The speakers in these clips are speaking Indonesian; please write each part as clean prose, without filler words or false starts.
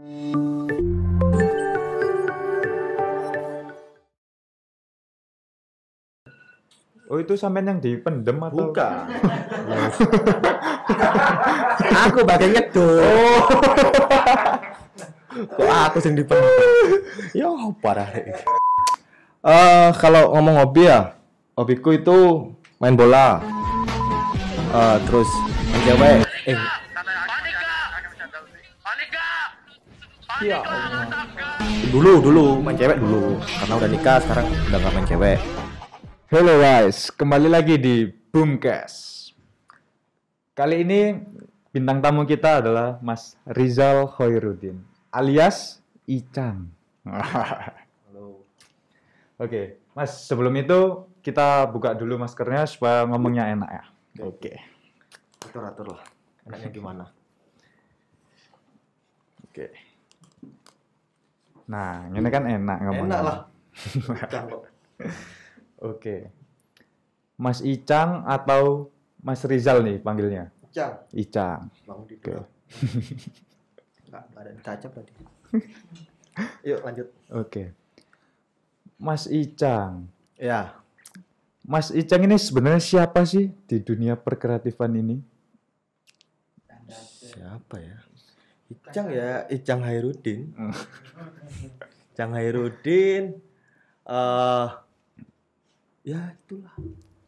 Oh, itu sampean yang dipendem atau? Bukan. Aku bagian ngedul. Oh. Kok aku sing dipendem? Ya parah. Kalau ngomong hobi ya, hobiku itu main bola. Terus main cewek. Ya Allah. Dulu main cewek dulu. Karena udah nikah sekarang udah gak main cewek. Halo guys, kembali lagi di Boomcast. Kali ini bintang tamu kita adalah Mas Rizal Khairuddin alias Icang. Halo. Oke, Mas, sebelum itu kita buka dulu maskernya supaya ngomongnya enak ya. Oke. Atur lah. Enaknya gimana? Oke. Nah, ini kan enak ngomongnya. Enak lah. Oke. Mas Icang atau Mas Rizal nih panggilnya? Icang. Bangun di Oke. Enggak ada dicacap tadi. Yuk lanjut. Oke. Mas Icang. Ya. Mas Icang ini sebenarnya siapa sih di dunia perkreatifan ini? Siapa ya? Icang ya, Icang Khairuddin. Icang Khairuddin. Ya itulah.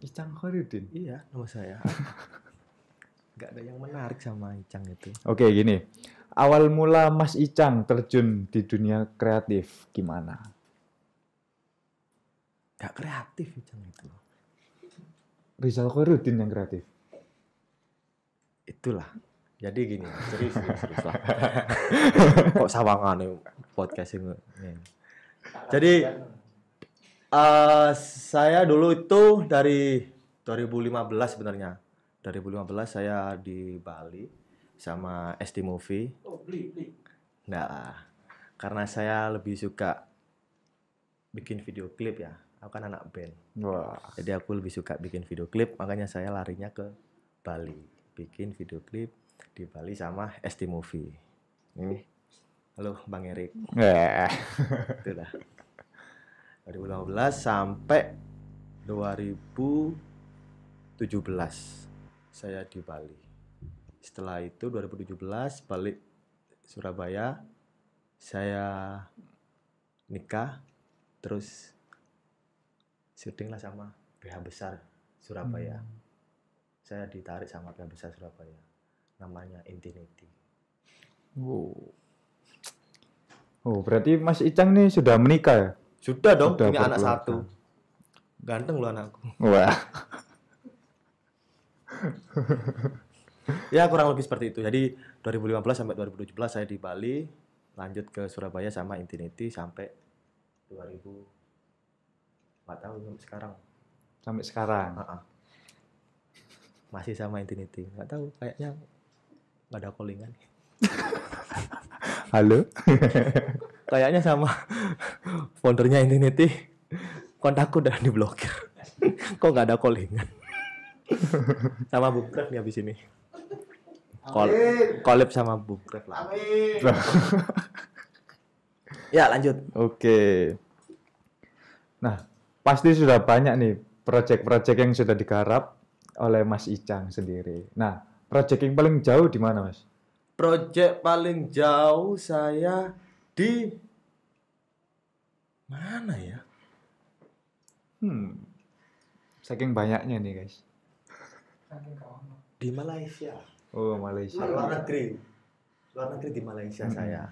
Icang Khairuddin. Iya, nama saya. Gak ada yang menarik sama Icang itu. Oke, gini. Awal mula Mas Icang terjun di dunia kreatif gimana? Gak kreatif Icang itu. Rizal Khairuddin yang kreatif. Itulah. Jadi gini, serius lah. Kok sawangan nih podcast ini. Jadi saya dulu itu dari 2015 sebenarnya. 2015 saya di Bali sama SD Movie. Oh, beli. Nah, karena saya lebih suka bikin video klip ya. Aku kan anak band. Wah. Jadi aku lebih suka bikin video klip, makanya saya larinya ke Bali. Bikin video klip di Bali sama SD Movie. Ini. Halo Bang Erik. Itulah. 2015 sampai 2017 saya di Bali. Setelah itu 2017 balik Surabaya, saya nikah, terus syuting lah sama PH Besar Surabaya. Saya ditarik sama PH Besar Surabaya, namanya Infinity. Oh, berarti Mas Icang nih sudah menikah ya? Sudah dong, Sudah punya anak berkeluarga. satu. Ganteng loh anakku. Wah. Ya kurang lebih seperti itu. Jadi 2015 sampai 2017 saya di Bali, lanjut ke Surabaya sama Infinity sampai 2004 tahun sampai sekarang. Sampai sekarang. Masih sama Infinity. Nggak tahu, kayaknya nggak ada callingan. Halo? Kayaknya sama foundernya Infinity, kontakku udah diblokir. Kok nggak ada callingan? Sama Boomcraft nih habis ini. Collab sama Boomcraft lah. Ya lanjut. Oke. Nah, pasti sudah banyak nih project-project yang sudah digarap oleh Mas Icang sendiri. Nah, project yang paling jauh di mana, Mas? Project paling jauh saya di mana ya? Saking banyaknya nih, guys. Di Malaysia. Oh, Malaysia. Luar negeri di Malaysia saya.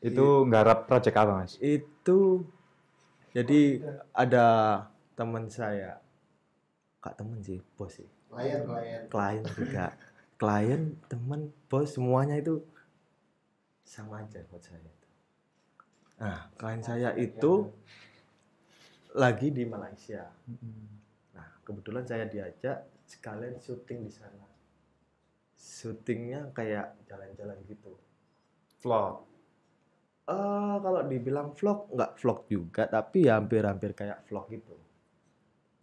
Itu nggarap project apa, Mas? Itu jadi ada teman saya, kak teman sih, bos sih. Klien juga. Klien, teman, bos, semuanya itu sama aja buat saya. Nah, klien saya itu lagi di Malaysia. Nah, kebetulan saya diajak sekalian syuting di sana. Syutingnya kayak jalan-jalan gitu. Vlog. Kalau dibilang vlog, nggak vlog juga, tapi ya hampir-hampir kayak vlog gitu.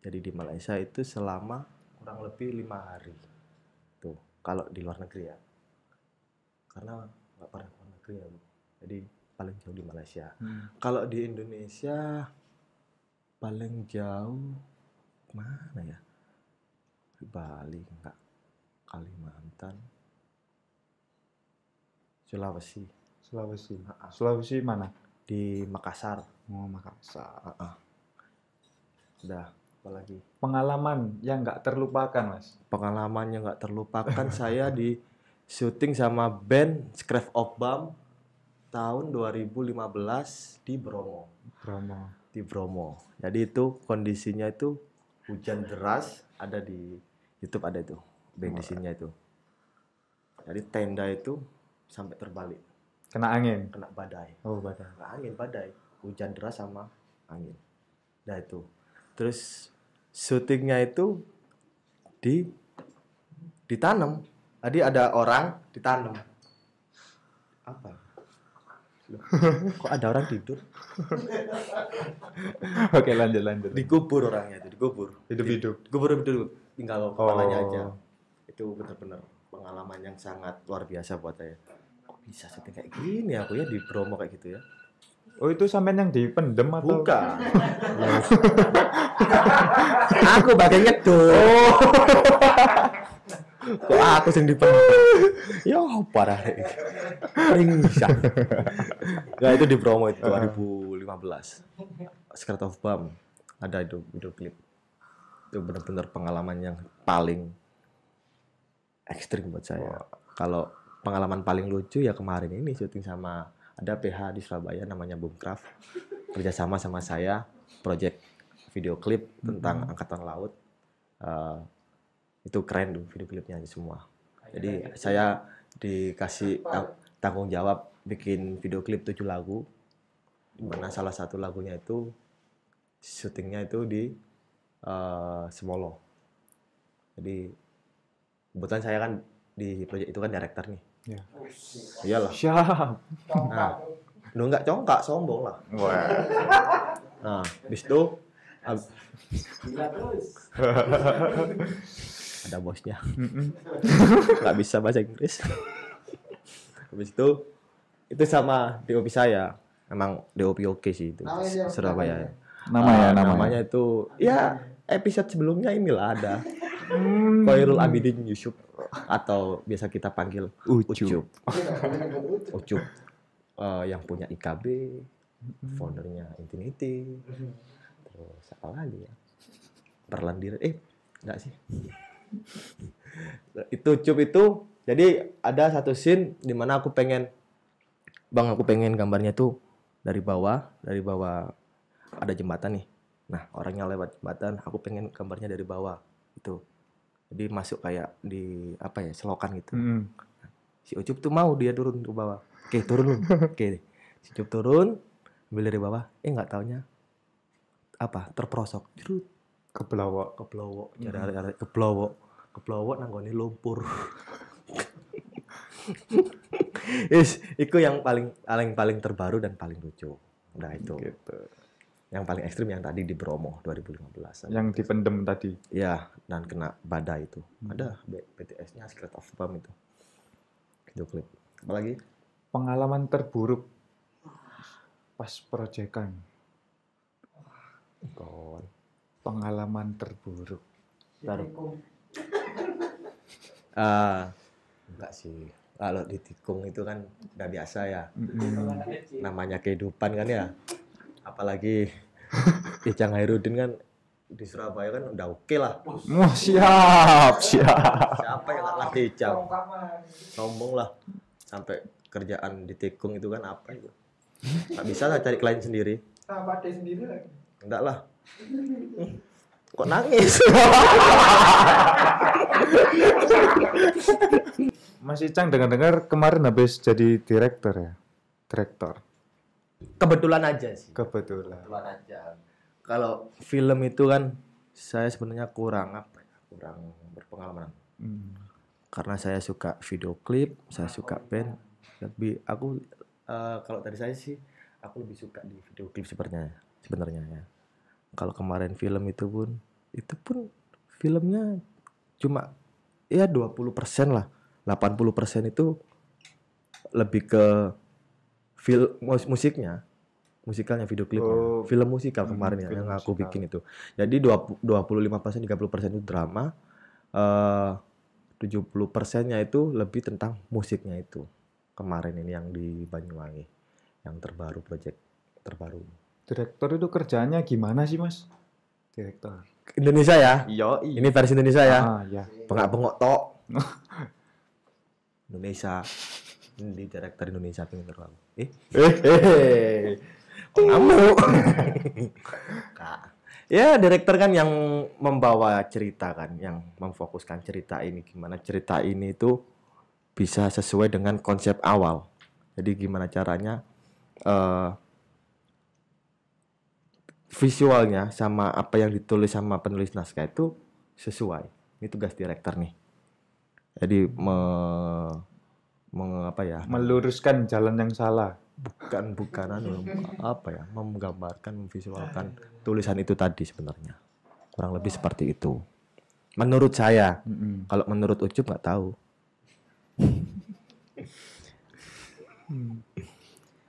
Jadi di Malaysia itu selama kurang lebih 5 hari. Tuh, kalau di luar negeri ya. Karena nggak pernah keluar negeri. negeri ya, jadi paling jauh di Malaysia. Kalau di Indonesia paling jauh mana ya? Di Bali enggak, Kalimantan, Sulawesi. Sulawesi mana? Di Makassar. Oh, Makassar. Udah, apalagi Pengalaman yang nggak terlupakan, Mas. pengalaman yang nggak terlupakan saya di syuting sama band Scrap of Bam tahun 2015 di Bromo. Di Bromo. Jadi itu kondisinya itu hujan deras, ada di YouTube ada itu bendisinya itu. Jadi tenda itu sampai terbalik, Kena angin. kena badai. Oh, badai. Kena angin badai, hujan deras sama angin. Nah itu. Terus syutingnya itu ditanam. Tadi ada orang ditanam. Apa? Loh, kok ada orang tidur? Oke, lanjut. Dikubur orangnya itu, dikubur. Hidup-hidup. Dikubur hidup, tinggal kepalanya aja. Itu benar-benar pengalaman yang sangat luar biasa buat saya. Kok bisa syuting kayak gini aku ya di Bromo kayak gitu ya? Oh, itu sampean yang dipendem atau? Bukan. Aku bagian ngedul. Oh. Kok aku sing dipendem? Ya parah. Ringsan. Nah, itu di Bromo itu 2015. Secret of Bam ada itu video klip. Itu benar-benar pengalaman yang paling ekstrim buat saya. Kalau pengalaman paling lucu ya kemarin ini syuting sama ada PH di Surabaya namanya Boomcraft, kerjasama sama saya project video klip tentang angkatan laut. Itu keren tuh video klipnya semua. Jadi saya dikasih tanggung jawab bikin video klip 7 lagu, dimana salah satu lagunya itu syutingnya itu di Semolo. Jadi kebetulan saya kan di project itu kan director nih. Ya. Iyalah. Siap. Nah, lu nggak congkak, sombong lah. Wah. Nah, habis itu ada bosnya. Nggak bisa bahasa Inggris. Habis itu sama DOP saya. Emang DOP oke sih itu. Surabaya. Namanya itu ya episode sebelumnya inilah ada. Khairul Abidin Yusuf atau biasa kita panggil Ucup. Ucup yang punya IKB, foundernya Infinity. Terus apa lagi ya? Berlandir enggak sih. Itu Ucup itu jadi ada satu scene di mana aku pengen gambarnya tuh dari bawah ada jembatan nih. Nah, orangnya lewat jembatan, aku pengen gambarnya dari bawah itu. Jadi masuk kayak di apa ya, selokan gitu. Si Ucup tuh mau dia turun ke bawah. Oke, turun lu. Oke. Si Ucup turun, ambil dari bawah. Nggak taunya apa? Terprosok. Jerut. Keblowok. Jadi keblowok nanggone lumpur. Itu yang paling terbaru dan paling lucu. Nah, itu. Gitu. Yang paling ekstrim yang tadi di Bromo 2015. Yang dipendem tadi. Ya, dan kena badai itu. Ada BTS-nya Secret of Bam itu. Video klip. Apalagi? Pengalaman terburuk pas proyekan. Pengalaman terburuk. Enggak sih. Kalau di tikung itu kan udah biasa ya. Namanya kehidupan kan ya. Apalagi Icang Hairudin kan di Surabaya kan udah oke lah. Wah, siap. Siapa yang nggak latih Icang? Sombong lah. Sampai kerjaan di tikung itu kan apa itu? Nggak bisa lah cari klien sendiri. Apa deh sendiri lagi? Enggak lah. Kok nangis? Mas Icang dengar-dengar kemarin habis jadi direktur ya? Direktor. Kebetulan aja sih. Kebetulan aja. Kalau film itu kan saya sebenarnya kurang berpengalaman. Karena saya suka video klip, saya suka band. Lebih aku kalau tadi saya sih aku lebih suka di video klip sebenarnya ya. Kalau kemarin film itu pun filmnya cuma ya 20% lah. 80% itu lebih ke Musiknya, musikalnya, video klipnya, Oh. film musikal kemarin ya film yang aku musikal. bikin itu. Jadi 25% 30% itu drama, 70%-nya itu lebih tentang musiknya itu. Kemarin ini yang di Banyuwangi, yang terbaru, project terbaru. Direktur itu kerjaannya gimana sih, Mas? Direktur. Indonesia ya? Iya, Ini versi Indonesia ya? ya. Bengak-bengok tok. Indonesia. Ini di director Indonesia pengen terbang. Ngamuk. Kak. Ya, director kan yang membawa cerita kan, yang memfokuskan cerita ini. Gimana cerita ini itu bisa sesuai dengan konsep awal. Jadi gimana caranya visualnya sama apa yang ditulis sama penulis naskah itu sesuai. Ini tugas director nih. Jadi Meluruskan jalan yang salah. bukan menggambarkan, memvisualkan tulisan itu tadi sebenarnya. Kurang lebih seperti itu. Menurut saya. Kalau menurut Ucup nggak tahu.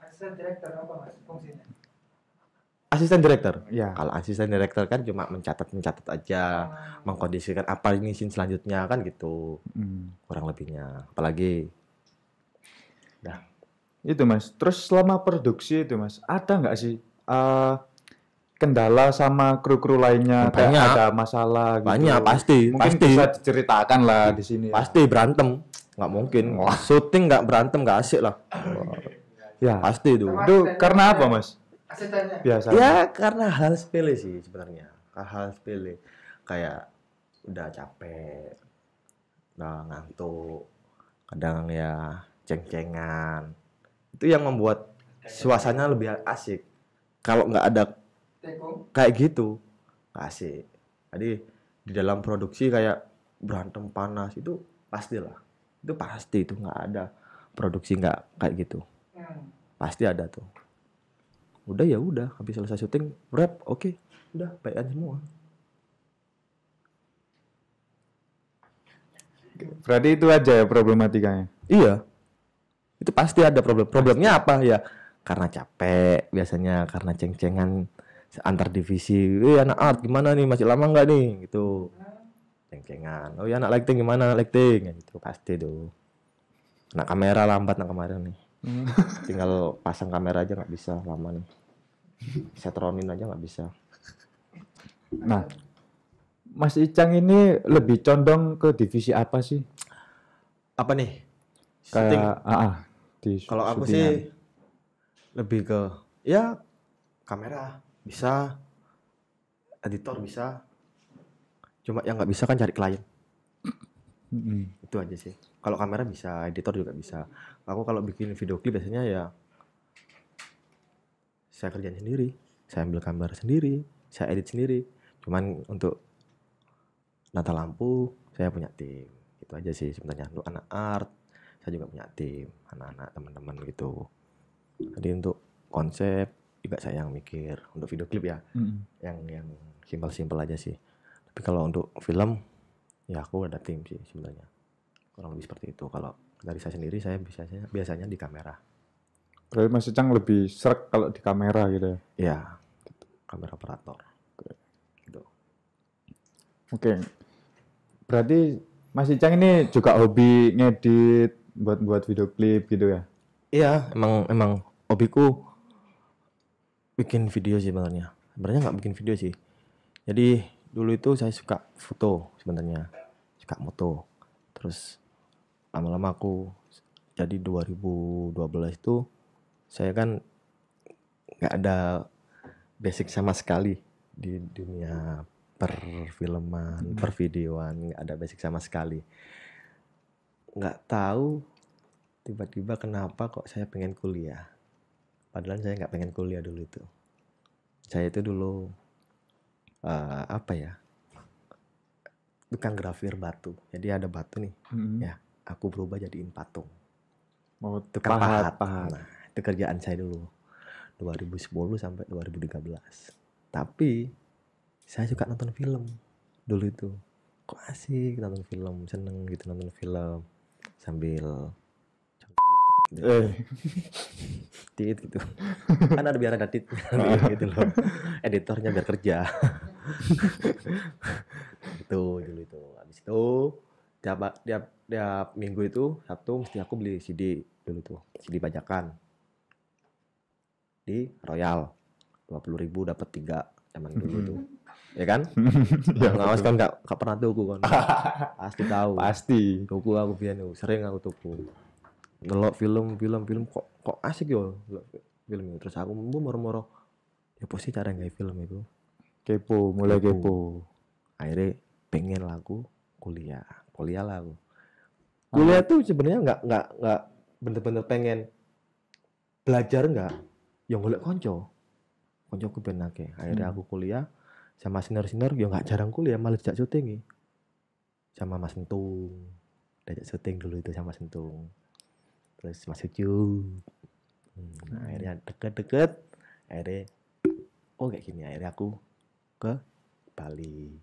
Asisten direktur apa Mas fungsinya? Asisten direktur. Ya. Kalau asisten direktur kan cuma mencatat aja, mengkondisikan apa ini scene selanjutnya kan gitu. Kurang lebihnya. Apalagi Itu Mas, terus selama produksi itu Mas, ada nggak sih kendala sama kru-kru lainnya? Kayak Banyak. ada masalah gitu? Banyak, pasti. Mungkin bisa diceritakan lah di sini. Pasti berantem. Nggak mungkin. Syuting nggak berantem nggak asik lah. Ya. Pasti itu. Itu karena apa Mas? Asistennya. Biasanya. Ya karena hal sepele sih sebenarnya. Hal sepele. Kayak udah capek, udah ngantuk, kadang ya ceng-cengan. Itu yang membuat suasana lebih asik. Kalau nggak ada kayak gitu, nggak asik. Jadi di dalam produksi kayak berantem panas itu pastilah. Itu pasti itu nggak ada produksi nggak kayak gitu. Pasti ada tuh. Udah ya udah, habis selesai syuting, wrap, oke, udah baikan semua. Berarti itu aja ya problematikanya. Iya. Itu pasti ada problem. Problemnya apa ya? Karena capek, biasanya karena ceng-cengan antar divisi. Anak art gimana nih? Masih lama nggak nih? Gitu. Ceng-cengan. Oh ya anak lighting gimana? Anak lighting. Gitu pasti tuh. Anak kamera lambat anak kamera nih. Tinggal pasang kamera aja nggak bisa lama nih. Setronin aja nggak bisa. Nah, Mas Icang ini lebih condong ke divisi apa sih? Apa nih? Syuting. Kayak Kalau aku sih lebih ke ya kamera bisa, editor bisa. Cuma yang nggak bisa kan cari klien. Itu aja sih. Kalau kamera bisa, editor juga bisa. Aku kalau bikin video klip biasanya ya saya kerjain sendiri. Saya ambil gambar sendiri, saya edit sendiri. Cuman untuk nata lampu saya punya tim. Itu aja sih sebenarnya. Untuk anak art saya juga punya tim, anak-anak teman-teman gitu. Jadi untuk konsep juga saya yang mikir. Untuk video klip ya, yang simpel-simpel aja sih. Tapi kalau untuk film, ya aku ada tim sih sebenarnya. Kurang lebih seperti itu. Kalau dari saya sendiri, saya biasanya di kamera. Berarti Mas Icang lebih srek kalau di kamera gitu ya? Iya, kamera operator. Gitu. Oke. Berarti Mas Icang ini juga hobi ngedit, buat video klip gitu ya? Iya, emang hobiku bikin video sih sebenarnya. Sebenarnya nggak bikin video sih. Jadi dulu itu saya suka foto sebenarnya, suka moto. Terus lama-lama aku jadi 2012 itu saya kan nggak ada basic sama sekali di dunia perfilman, pervideoan, nggak ada basic sama sekali. Nggak tahu tiba-tiba kenapa kok saya pengen kuliah. Padahal saya nggak pengen kuliah dulu itu. Saya itu dulu tukang grafir batu. Jadi ada batu nih, ya aku berubah jadiin patung. Mau Tukang pahat. Nah, itu kerjaan saya dulu 2010 sampai 2013. Tapi saya suka nonton film dulu itu. Kok asik nonton film, seneng gitu nonton film sambil tit gitu. Kan ada biar ada tit gitu loh. Editornya biar kerja. Itu dulu itu. Habis itu tiap minggu itu Sabtu mesti aku beli CD dulu tuh, CD bajakan di Royal 20.000 dapat 3 zaman dulu tuh. Ya kan? Yang ngawas kan gak pernah tuku kan. Pasti tahu. Pasti. Tuku aku biyen sering aku tuku. Delok film kok asik yo film itu. Terus aku moro-moro ya pasti cara nggawe film itu. Mulai kepo. Akhirnya pengen lah aku kuliah lah aku. Kuliah tuh sebenarnya nggak bener-bener pengen belajar nggak, yang golek koncoku ben akeh. Akhirnya aku kuliah sama senior yang nggak jarang kuliah, malah dijak syuting sama Mas Entung. Diajak syuting dulu itu sama Mas Entung. Terus Mas Ucu. Akhirnya deket-deket. Akhirnya kayak gini. Akhirnya aku ke Bali.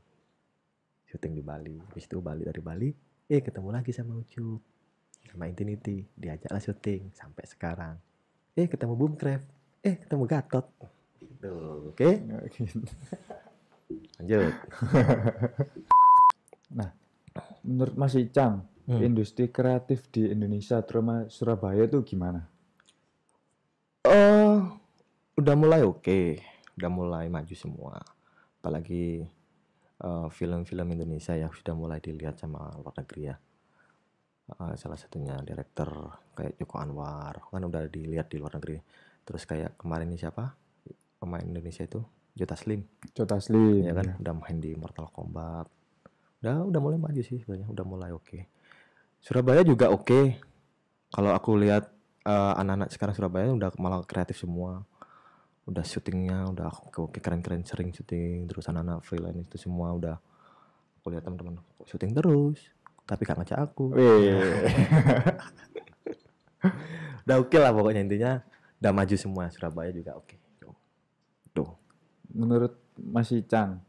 Syuting di Bali. Habis itu dari Bali, ketemu lagi sama Ucup. Sama Infinity. Diajaklah syuting sampai sekarang. Ketemu Boomcraft. Ketemu Gatot. Gitu. Oke? Lanjut. Nah, menurut Mas Icang, industri kreatif di Indonesia terutama Surabaya itu gimana? Udah mulai oke. Udah mulai maju semua. Apalagi film-film Indonesia ya sudah mulai dilihat sama luar negeri ya. Salah satunya direktur kayak Joko Anwar kan udah dilihat di luar negeri. Terus kayak kemarin ini siapa pemain Indonesia itu, Jota Slim ya kan, udah main di Mortal Kombat. Udah mulai maju sih sebenarnya, udah mulai oke. Surabaya juga oke. Kalau aku lihat anak-anak sekarang Surabaya udah malah kreatif semua. Udah syutingnya udah oke, keren-keren, sering syuting. Terus anak-anak freelance itu semua udah, aku lihat teman-teman syuting terus tapi gak ngajak aku. Udah oke lah pokoknya, intinya udah maju semua. Surabaya juga oke. Tuh. Menurut Mas Icang,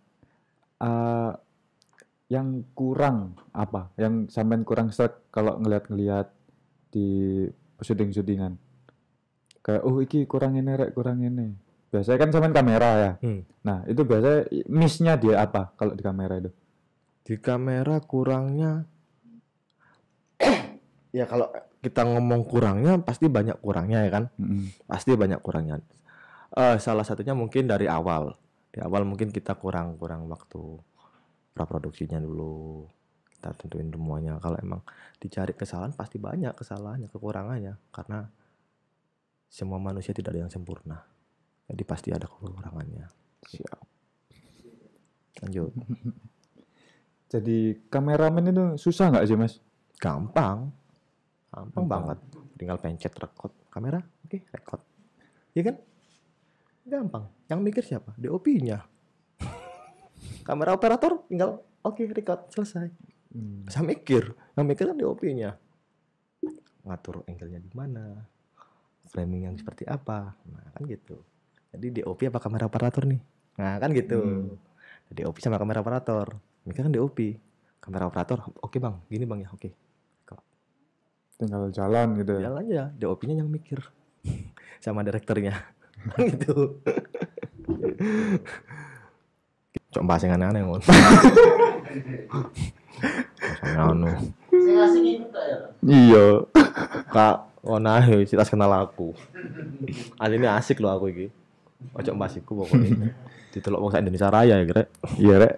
yang kurang apa? Yang sampean kurang srek kalau ngeliat di syuting-syutingan? Kayak iki kurang ini. Biasanya kan sampean kamera ya. Nah, itu biasanya miss-nya dia apa kalau di kamera itu? Di kamera kurangnya ya kalau kita ngomong kurangnya pasti banyak kurangnya ya kan. Pasti banyak kurangnya. Salah satunya mungkin dari awal. Di awal mungkin kita kurang waktu praproduksinya dulu. Kita tentuin semuanya. Kalau emang dicari kesalahan pasti banyak kesalahannya, kekurangannya, karena semua manusia tidak ada yang sempurna. Jadi pasti ada kekurangannya. Siap. Lanjut. Jadi kameramen itu susah nggak sih Mas? Gampang banget. Tinggal pencet record kamera, oke, record. Iya kan? Gampang. Yang mikir siapa? DOP-nya. Kamera operator tinggal record, selesai. Saya mikir. Yang mikir kan DOP-nya. Ngatur angle-nya di mana, framing yang seperti apa. Nah, kan gitu. Jadi DOP apa kamera operator nih? Nah, kan gitu. DOP sama kamera operator. Mikir kan DOP. Kamera operator, oke bang, gini bang ya, oke. Tinggal jalan gitu ya. Jalan aja, DOP-nya yang mikir. Sama direkturnya. Gitu. Cok bahas yang aneh-aneh mon. Anu. Sing asik iku ta ya. Iya. Kak, nah citas kenal aku. Ini asik loh aku iki. Ojo bahas iku pokoknya. Ditelok wong sak Indonesia Raya ya, Rek. Iya, Rek.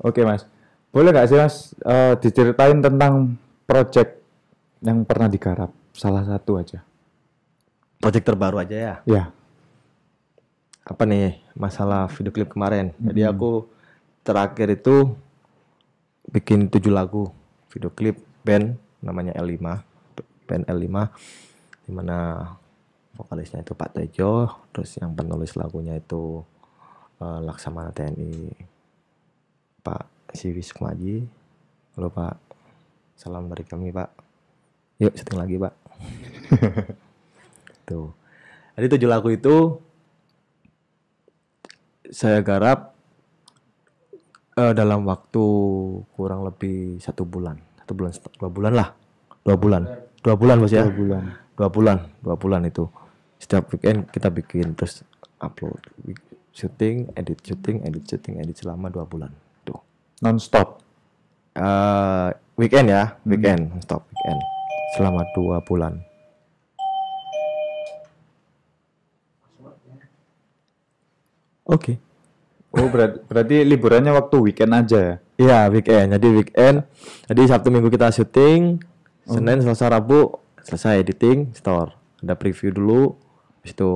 Oke, Mas. Boleh nggak sih, Mas, diceritain tentang project yang pernah digarap? Salah satu aja. Project terbaru aja ya? Ya. Apa nih, masalah video klip kemarin. Jadi aku terakhir itu bikin 7 lagu video klip band namanya L5. Band L5, dimana vokalisnya itu Pak Tejo, terus yang penulis lagunya itu Laksamana TNI Pak Siwi Sukmaji. Halo Pak, salam dari kami Pak. Yuk syuting lagi Pak. Tuh. Jadi 7 lagu itu saya garap dalam waktu kurang lebih 1 bulan. 2 bulan lah. 2 bulan bos ya. 2 bulan. 2 bulan itu. Setiap weekend kita bikin terus upload. Syuting, edit selama 2 bulan. Tuh. Non-stop. Weekend ya, weekend, stop weekend. Selama 2 bulan. Oke. Oh, berarti liburannya waktu weekend aja ya? Iya, weekend. Jadi Sabtu Minggu kita syuting, Senin, Selasa, Rabu selesai editing, store. Ada preview dulu, habis itu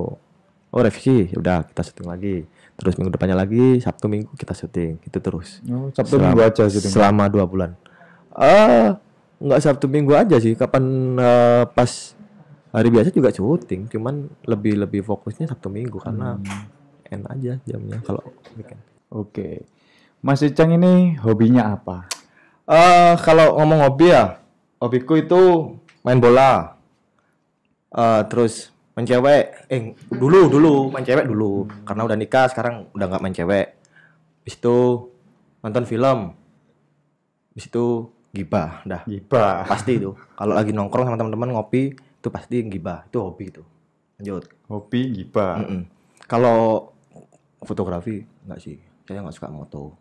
revisi, udah kita syuting lagi. Terus minggu depannya lagi, Sabtu Minggu kita syuting, itu terus. Oh, Sabtu Minggu aja syuting. Selama 2 bulan. Enggak Sabtu Minggu aja sih, kapan pas hari biasa juga syuting, cuman lebih fokusnya Sabtu Minggu karena enak aja jamnya kalau weekend. Oke. Mas Icang ini hobinya apa? Kalau ngomong hobi ya, hobiku itu main bola. Terus main cewek. Dulu main cewek dulu. Karena udah nikah sekarang udah nggak main cewek. Habis itu nonton film. Habis itu gibah, dah. Gibah. Pasti itu. Kalau lagi nongkrong sama teman-teman ngopi, itu pasti gibah. Itu hobi itu. Lanjut. Hobi gibah. Kalau fotografi enggak sih. Saya nggak suka moto.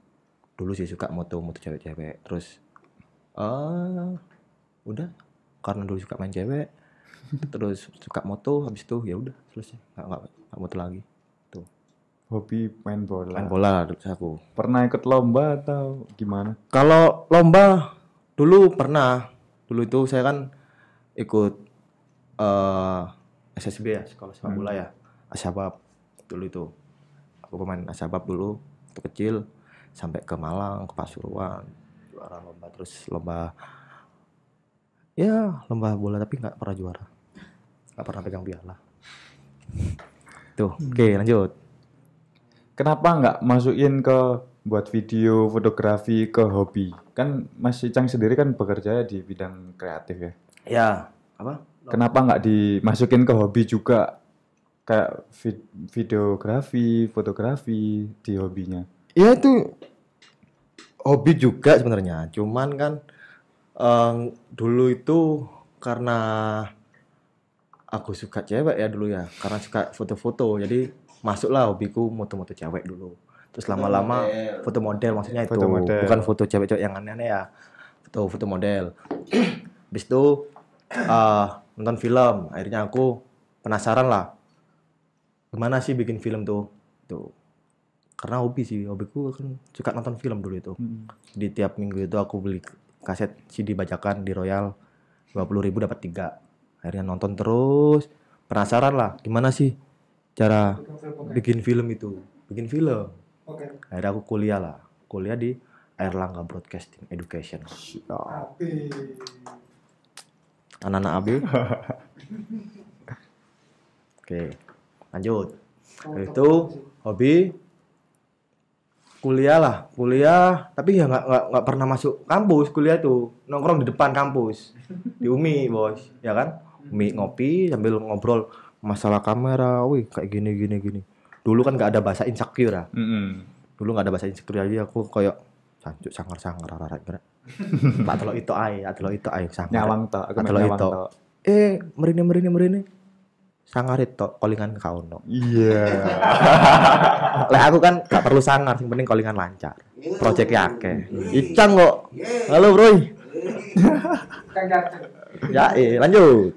Dulu sih suka moto cewek-cewek. Terus udah karena dulu suka main cewek, terus suka moto, habis itu ya udah selesai. Nggak moto lagi. Tuh. Hobi main bola. Main bola terus aku. Pernah ikut lomba atau gimana? Kalau lomba dulu pernah. Dulu itu saya kan ikut SSB ya, sekolah sepak bola ya. Asbab dulu itu. Aku pemain Asbab dulu waktu kecil sampai ke Malang, ke Pasuruan, juara lomba, terus lomba bola tapi nggak pernah juara, nggak pernah pegang piala. Tuh, oke, lanjut. Kenapa nggak masukin ke buat video fotografi ke hobi? Kan Mas Icang sendiri kan bekerja di bidang kreatif ya. Ya, apa? Kenapa nggak dimasukin ke hobi juga? Kayak videografi, fotografi di hobinya. Ya itu hobi juga sebenarnya. Cuman kan dulu itu karena aku suka cewek ya dulu ya. Karena suka foto-foto. Jadi masuklah hobiku moto-moto cewek dulu. Terus lama-lama foto model maksudnya itu. Foto model. Bukan foto cewek-cewek yang aneh-aneh ya. Foto model. Habis itu nonton film. Akhirnya aku penasaran lah. Gimana sih bikin film tuh? Karena hobi sih, hobiku kan suka nonton film dulu itu. Di tiap minggu itu aku beli kaset CD bajakan di Royal, 20.000 dapat 3. Akhirnya nonton terus, penasaran lah gimana sih cara bikin film itu. Bikin film. Akhirnya aku kuliah di Airlangga Broadcasting Education. Anak-anak AB. Oke. Lanjut. Habis itu hobi kuliah, tapi ya nggak pernah masuk kampus. Kuliah tuh nongkrong di depan kampus di UMI, bos, ya kan? UMI ngopi sambil ngobrol masalah kamera, wih kayak gini. Dulu kan nggak ada bahasa insecure ya. Dulu nggak ada bahasa insecure, jadi aku kayak sanjuk sangar rara. Tak telok itu ay sangar. Nyawang tok, aku nyawang tok. Merine. Sangarit tok callingan kauno. Iya. Lah aku kan gak perlu sangar, yang penting callingan lancar. Project akeh. Icang kok. Halo, Bro. Ya, lanjut.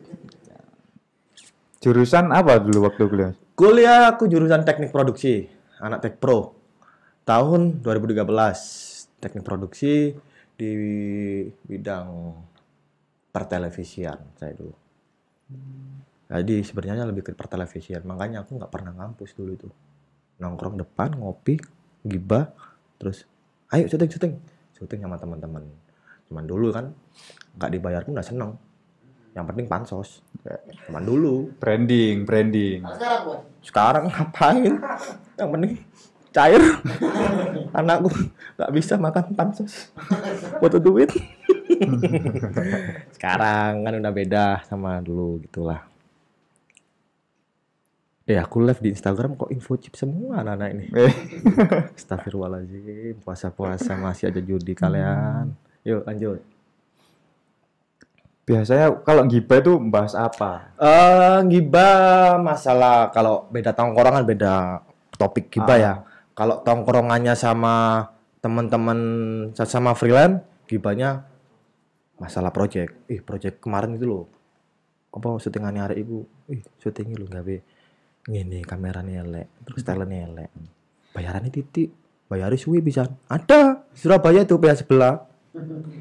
Jurusan apa dulu waktu kuliah? Kuliah aku jurusan teknik produksi, anak Tek Pro. Tahun 2013. Teknik produksi di bidang pertelevisian saya dulu. Jadi sebenarnya lebih ke pertelevisian, makanya aku nggak pernah ngampus dulu itu. Nongkrong depan, ngopi, gibah, terus ayo syuting sama teman-teman. Cuman dulu kan nggak dibayar pun udah seneng. Yang penting pansos. Cuman dulu. Branding. Sekarang ngapain? Yang penting cair. Anakku nggak bisa makan pansos. Butuh duit. Sekarang kan udah beda sama dulu gitulah. Aku live di Instagram kok info chip semua anak-anak ini. Astagfirullahaladzim, puasa-puasa masih aja judi kalian. Yuk lanjut. biasanya kalau gibah itu bahas apa? Gibah masalah kalau beda tongkrongan beda topik gibah ya. Kalau tongkrongannya sama teman-teman sama freelance, gibahnya masalah project. Project kemarin itu loh. Apa syutingannya hari itu? Syutingnya lo gawe ngene kameranya elek, terus talentnya elek. Bayarannya titik, bayarnya suwi bisa. Ada Surabaya itu pihak sebelah.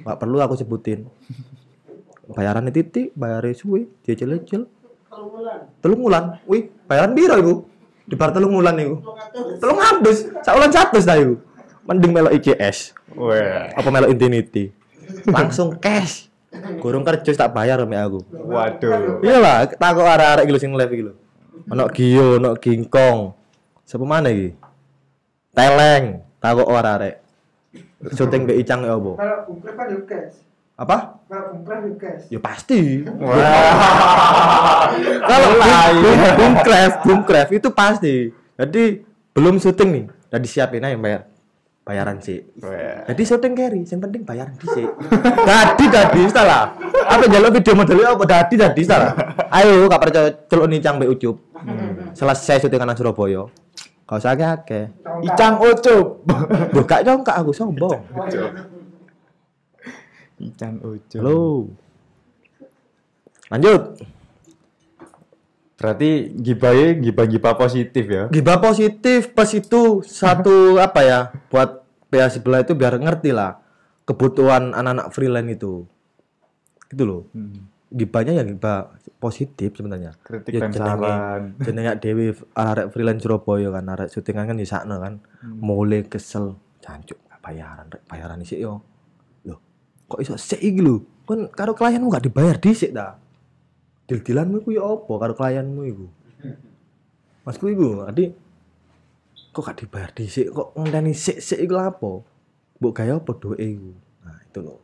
Nggak perlu aku sebutin. Bayarannya titik, bayarnya suwi, dia cel-cel. 3 bulan. Wih, bayaran biro ibu. Di bar 3 bulan ibu. 300. Saulan 100 dah ibu. Mending melo ICS. Wah. Apa melo Infinity. Langsung cash. Gurung kerja tak bayar sama aku. Waduh. Iyalah, takut arek-arek iki lho sing live iki lho. Ono Gio, ono Gingkong. Siapa mana iki? Teleng, takut arek-arek. Syuting mbek Icang ya opo? Kalau bungkref kan yo cash. Apa? Kalau bungkref yo cash. Ya pasti. Kalau Boomcraft itu pasti. Jadi belum syuting nih, udah disiapin aja bayaran sih. Jadi syuting carry, yang penting bayaran dhisik. Dadi salah. Apa njaluk video modelnya apa dadi salah. Ayo gak percaya celuk Icang mbek Ucup. Selesai syutingan nang Surabaya. Gak usah akeh. Icang Ucup. Lho gak nyongkak aku sombong. Icang Ucup. Halo. Lanjut. Berarti gibah positif ya. Gibah positif pas itu satu apa ya buat pihak sebelah itu biar ngerti lah kebutuhan anak-anak freelance itu gitu loh. Gibahnya ya gibah positif sebenarnya. Kritik Ya dan saran. jenenge Dewi arek freelance Surabaya kan arek syutingan kan di sana kan. Mulai kesel jancuk bayaran isik yo. Loh, kok iso sik iki lho? Kon karo klienmu gak dibayar dhisik ta? Dil-dilanmu iku ya apa karo klienmu iku? Masku iku, adi kok gak dibayar dhisik, kok ngenteni sik-sik iku lha apa? Mbok gawe apa duwike iku? Nah, itu loh.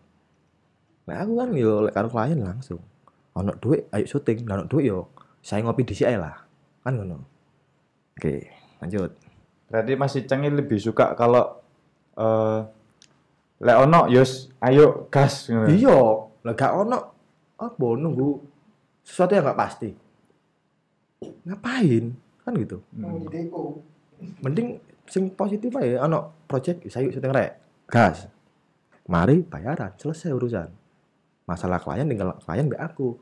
Nah, aku kan yo lek karo klien langsung. Ono duit, ayo syuting, ono duit yo saya ngopi dhisik ae lah. Kan ngono. Oke, lanjut. Berarti Mas Icang ini lebih suka kalau lek ono yos ayo gas. Iya, lek gak ono apa nunggu sesuatu yang gak pasti. Ngapain? Kan gitu. Mau di depo. Mending sing positif ae ono project sayu syuting rek. Gas. Mari bayaran, selesai urusan. Masalah klien tinggal klien mbek aku.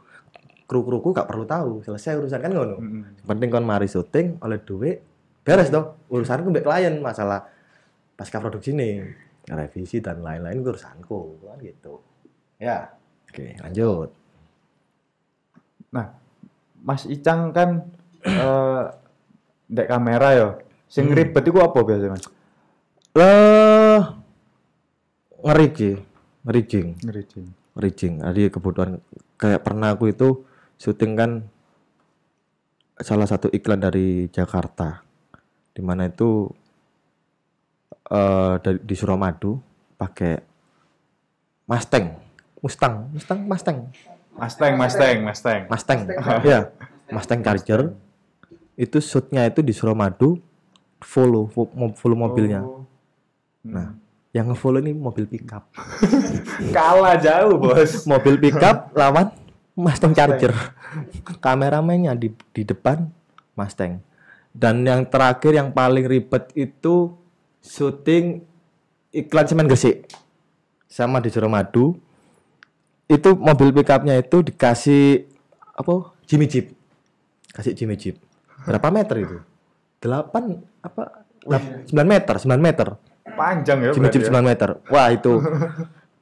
Kru-kruku gak perlu tahu, selesai urusan kan ngono. Penting kon mari syuting oleh duit, beres dong. Urusanku mbek klien, masalah pasca produksi nih, revisi dan lain-lain urusanku kan gitu. Ya. Oke, lanjut. Nah, Mas Icang kan ndek kamera ya. Sing ribet iku apa biasanya, Mas? Ngeriging. Jadi kebutuhan kayak pernah aku itu syuting kan salah satu iklan dari Jakarta, di mana itu di Suramadu pakai Mustang. Ya, Mustang Charger. Itu shootnya itu di Suramadu, follow mobilnya. Nah, yang nge-follow ini mobil pickup. Kalah jauh, Bos. Mobil pickup lawan Mustang Charger. Kameramennya di depan Mustang. Dan yang terakhir yang paling ribet itu syuting iklan semen Gresik. Sama di Suramadu. Itu mobil pickupnya itu dikasih apa? Jimmy Jeep. Kasih Jimmy Jeep. Berapa meter itu? 9 meter. Panjang ya. Jimmy Jeep 9 meter. Wah, itu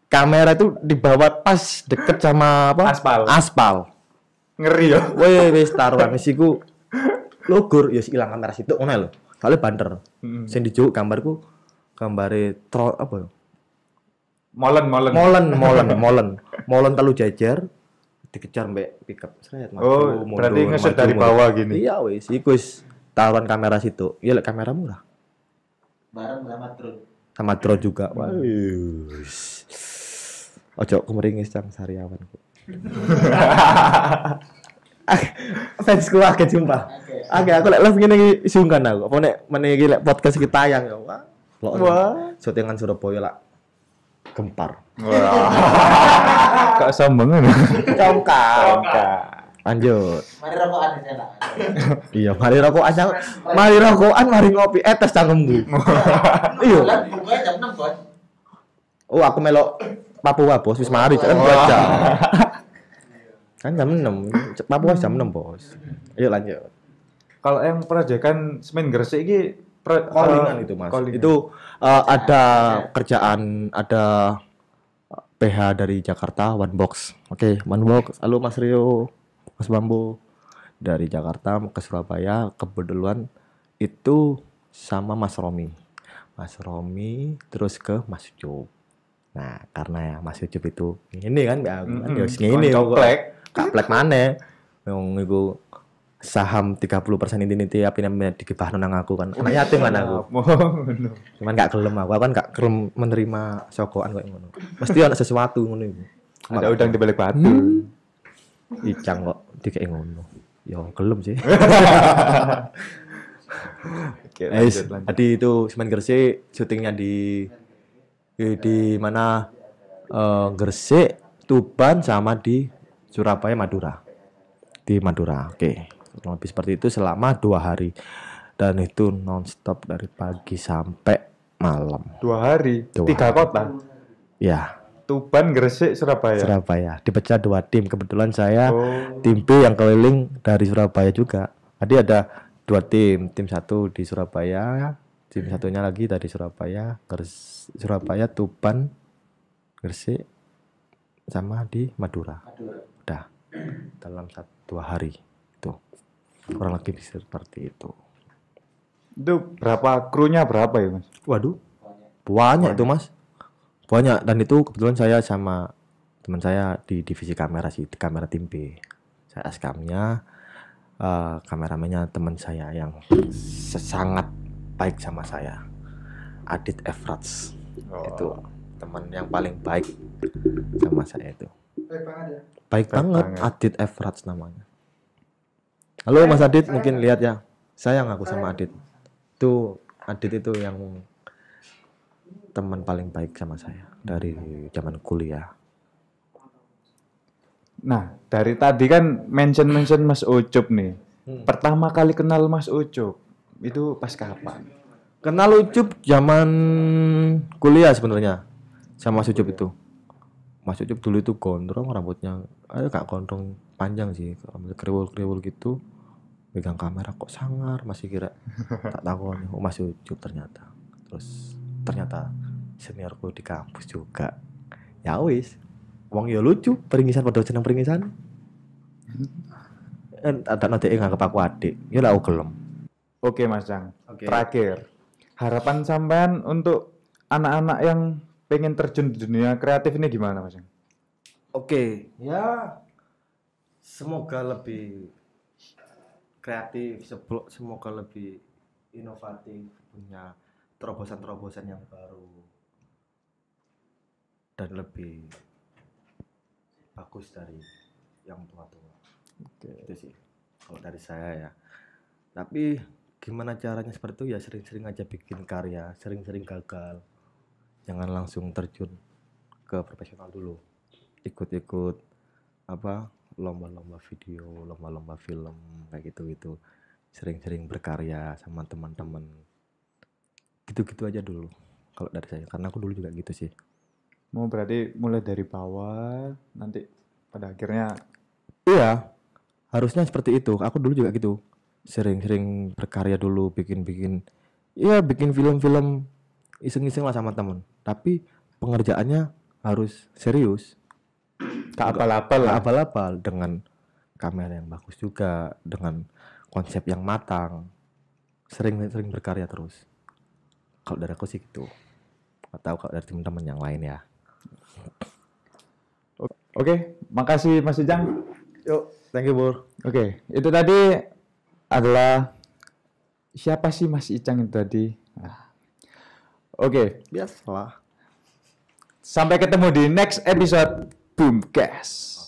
kamera itu dibawa pas deket sama apa? Aspal. Ngeri ya. Weh, wis taruhan isiku logur ya ilang kamera situ ngono lho. Soale banter. Sing dijuk gambarku gambare apa ya? Molen telu jejer dikejar mbek pickup seret. Berarti ngesut dari bawah gini. Iya wis, iku wis taruhan kamera situ. Iya lek kamera murah. Bareng sama drone. Sama drone juga. Wis. Ojo kemeringis Cang Sariawanku. Fansku akeh sumpah. Akeh aku lek live ngene iki sungkan aku. Apa nek meneh iki lek podcast iki tayang ya. Wah. Syutingan Surabaya lah. gempar. Wah. Kok sombong kan? Congkak. Lanjut. Mari rokokan di sana. Iya, mari rokokan, mari ngopi. Tes cangkemku. Iya. Bulan bukanya jam 6, Bos. Oh, aku melok Papua, Bos. Wis mari kan baca. Kan jam 6. Papua jam 6, Bos. Ayo lanjut. Kalau yang proyekan Semen Gresik ini Callingan itu, Mas. callingan. Itu ada kerjaan, ada PH dari Jakarta, One Box. Oke, One Box. Halo Mas Rio, Mas Bambu. Dari Jakarta ke Surabaya, kebetulan itu sama Mas Romi. Mas Romi terus ke Mas Ucup. Nah, karena ya Mas Ucup itu ini kan ya ini kaplek mana? Yang itu saham 30% inti apa namanya digibahno nang aku kan. Anak yatim kan aku. Cuman gak gelem aku kan gak gelem menerima sokokan kayak ngono. Mesti ada sesuatu ngono iku. Ada udang di balik batu. Icang kok dikek ngono. Ya gelem sih. Oke, Guys, lanjut. tadi itu Semen Gresik syutingnya di mana Gresik, Tuban sama di Surabaya, Madura. Di Madura. Oke. Kurang lebih seperti itu selama 2 hari. Dan itu nonstop dari pagi sampai malam. 2 hari, 2 3 hari. kota. Ya, Tuban, Gresik, Surabaya. Surabaya. Dipecah 2 tim. Kebetulan saya Oh. tim B yang keliling dari Surabaya juga. Tadi ada 2 tim. Tim 1 di Surabaya, tim satunya lagi dari Surabaya, Surabaya, Tuban, Gresik, sama di Madura. Udah dalam 2 hari itu. Kurang lebih seperti itu. Itu berapa krunya berapa ya, Mas? Waduh, banyak itu Mas. Banyak, dan itu kebetulan saya sama teman saya di divisi kamera sih, kamera tim B. Saya askamnya, kameramennya teman saya yang sangat baik sama saya, Adit Efrats. Itu teman yang paling baik sama saya itu. Baik banget ya. Baik banget, banget. Adit Efrats namanya. Halo Mas Adit, mungkin lihat ya. Sayang aku sama Adit. Itu Adit itu yang teman paling baik sama saya dari zaman kuliah. Nah, dari tadi kan mention Mas Ucup nih. Pertama kali kenal Mas Ucup itu pas kapan? Kenal Ucup zaman kuliah sebenarnya sama Mas Ucup itu. Mas Ucup dulu itu gondrong, rambutnya gak gondrong panjang sih, rambutnya kriwul-kriwul gitu. Pegang kamera kok sangar, masih kira tak takon oh Mas Ucup ternyata. Terus ternyata seniorku di kampus juga. Ya wis, wong ya lucu, peringisan pada seneng peringisan. Ada nanti nganggep aku adik, ya lah aku gelem. Oke, Mas Jang. Oke. Terakhir, harapan sampean untuk anak-anak yang pengen terjun di dunia kreatif ini gimana, Mas Jang? Oke, ya semoga lebih kreatif, semoga lebih inovatif, punya terobosan-terobosan yang baru dan lebih bagus dari yang tua-tua. Oke, itu sih kalau dari saya ya. Tapi gimana caranya seperti itu ya, sering-sering aja bikin karya, sering-sering gagal. Jangan langsung terjun ke profesional dulu. Ikut-ikut apa lomba-lomba video, lomba-lomba film kayak gitu-gitu. Sering-sering berkarya sama teman-teman. Gitu-gitu aja dulu kalau dari saya, karena aku dulu juga gitu sih. Mau berarti mulai dari bawah, nanti pada akhirnya Iya, harusnya seperti itu. Aku dulu juga gitu. Sering-sering berkarya dulu, bikin film-film iseng-iseng lah sama temen. Tapi pengerjaannya harus serius. tak apal-apal lah. Abal-abal dengan kamera yang bagus juga, dengan konsep yang matang. Sering berkarya terus. Kalau dari aku sih gitu. Nggak tahu kalau dari teman-teman yang lain ya. Oke, makasih Mas Ujang. Yuk, thank you Bur. Oke, itu tadi adalah siapa sih Mas Icang itu tadi? Nah. Oke, Biasalah. sampai ketemu di next episode Boomcast.